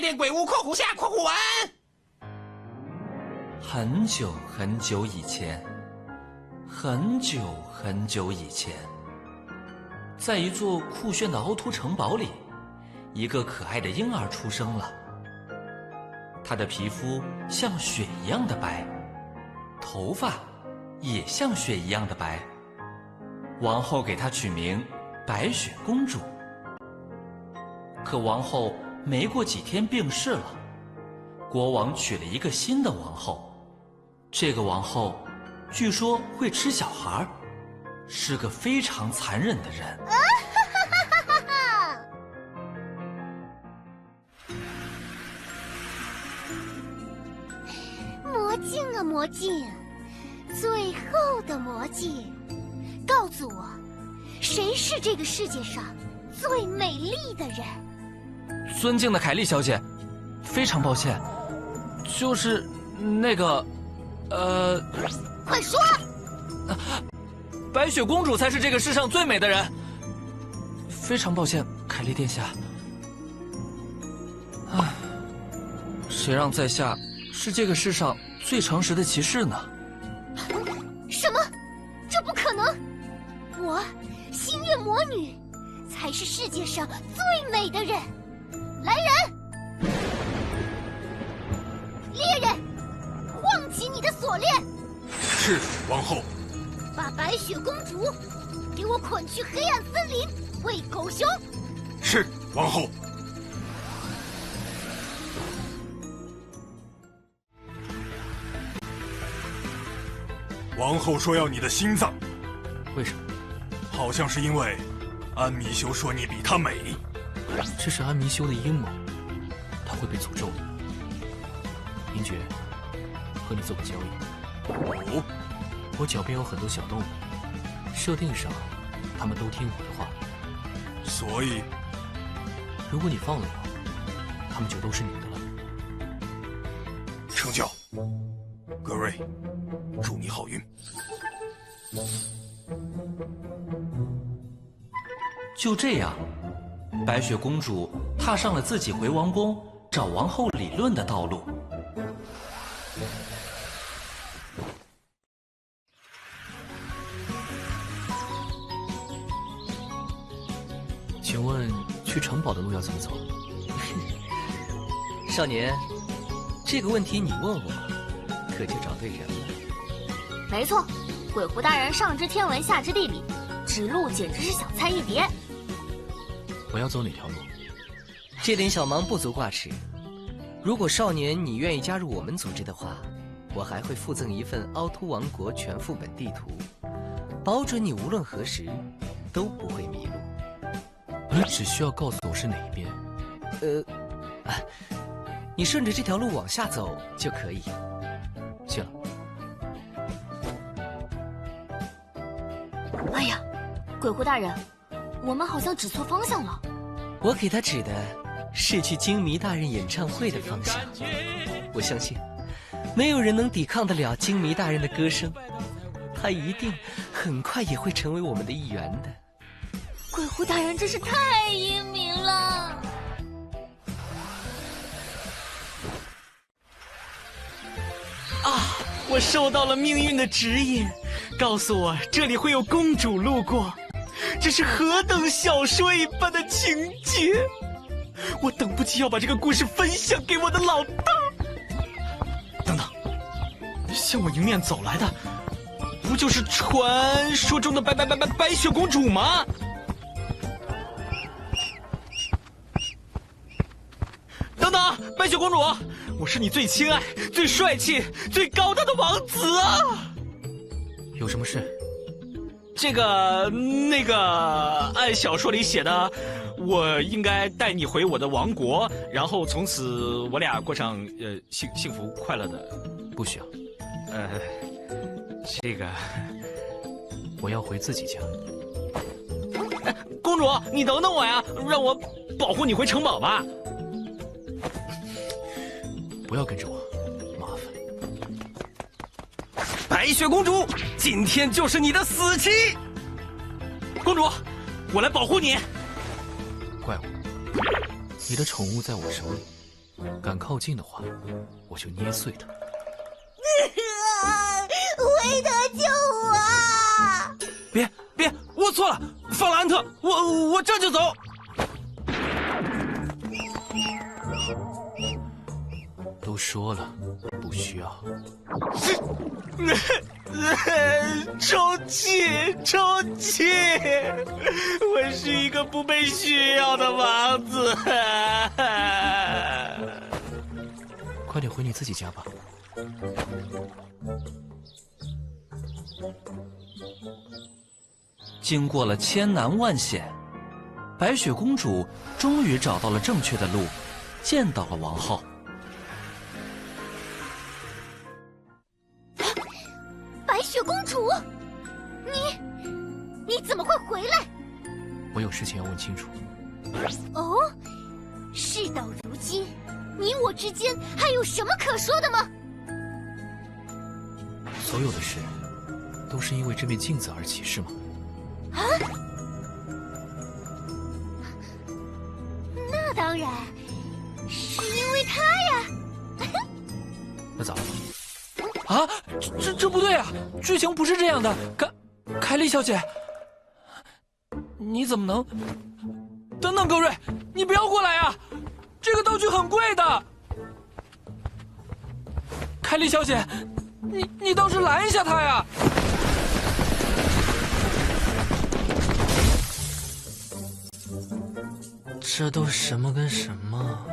念鬼屋（括弧下括弧完）。很久很久以前，很久很久以前，在一座酷炫的凹凸城堡里，一个可爱的婴儿出生了。他的皮肤像雪一样的白，头发也像雪一样的白。王后给她取名白雪公主。可王后没过几天病逝了，国王娶了一个新的王后。这个王后据说会吃小孩，是个非常残忍的人。魔镜啊魔镜，最后的魔镜，告诉我，谁是这个世界上最美丽的人？尊敬的凯莉小姐，非常抱歉，就是那个，快说！白雪公主才是这个世上最美的人。非常抱歉，凯莉殿下。唉，谁让在下是这个世上最诚实的骑士呢？什么？这不可能！我，星月魔女，才是世界上最美的人。来人！猎人，晃起你的锁链！是，王后。把白雪公主给我捆去黑暗森林喂狗熊。是，王后。王后说要你的心脏，为什么？好像是因为安迷修说你比她美。这是安迷修的阴谋，他会被诅咒的。林爵，和你做个交易。哦，我脚边有很多小动物，设定上，他们都听我的话。所以，如果你放了我，他们就都是你的了。成交。格瑞，祝你好运。就这样，白雪公主踏上了自己回王宫找王后理论的道路。请问去城堡的路要怎么走？少年，这个问题你问我，可就找对人了。没错，鬼狐大人上知天文下知地理，指路简直是小菜一碟。我要走哪条路？这点小忙不足挂齿。如果少年你愿意加入我们组织的话，我还会附赠一份凹凸王国全副本地图，保准你无论何时都不会迷路。你只需要告诉我是哪一边。你顺着这条路往下走就可以。谢了。哎呀，鬼狐大人，我们好像指错方向了。我给他指的是去金迷大人演唱会的方向。我相信，没有人能抵抗得了金迷大人的歌声，他一定很快也会成为我们的一员的。鬼狐大人真是太英明了！我受到了命运的指引，告诉我这里会有公主路过，这是何等小说一般的情节！我等不及要把这个故事分享给我的老大。等等，向我迎面走来的，不就是传说中的白雪公主吗？等等，白雪公主，我是你最亲爱、最帅气、最高大的王子啊！有什么事？那个，按小说里写的，我应该带你回我的王国，然后从此我俩过上幸福快乐的。不需要。这个，我要回自己家。公主，你等等我呀，让我保护你回城堡吧。不要跟着我，麻烦。白雪公主，今天就是你的死期。公主，我来保护你。怪物，你的宠物在我手里，敢靠近的话，我就捏碎他。维特，救我！别，我错了，法兰特，我这就走。都说了，不需要。充气！我是一个不被需要的王子。快点回你自己家吧。经过了千难万险，白雪公主终于找到了正确的路，见到了王后。白雪公主，你怎么会回来？我有事情要问清楚。哦，事到如今，你我之间还有什么可说的吗？所有的事都是因为这面镜子而起，是吗？啊？那当然，是因为他呀。那咋了？啊，这不对啊！剧情不是这样的。凯莉小姐，你怎么能？等等，格瑞，你不要过来啊！这个道具很贵的。凯莉小姐，你倒是拦一下他呀！这都什么跟什么？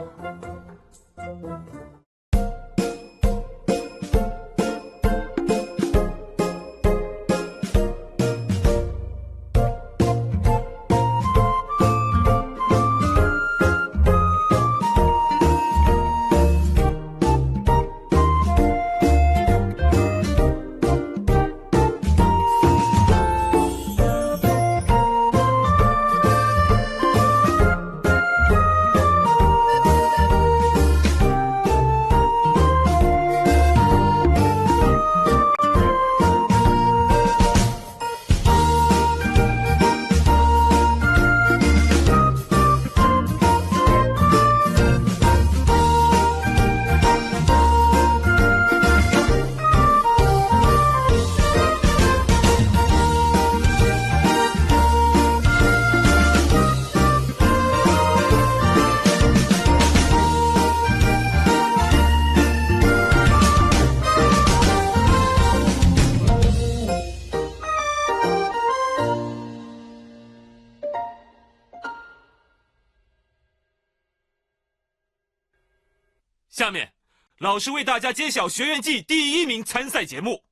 下面，老师为大家揭晓学园季第1名参赛节目，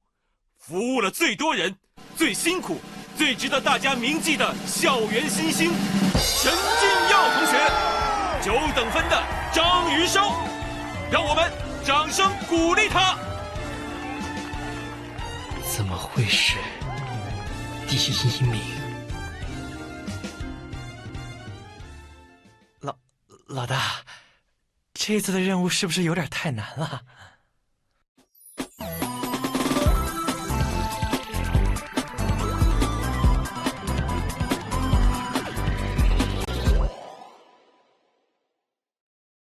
服务了最多人、最辛苦、最值得大家铭记的校园新星陈俊耀同学，9等分的张余生，让我们掌声鼓励他。怎么会是第1名？老大，这次的任务是不是有点太难了？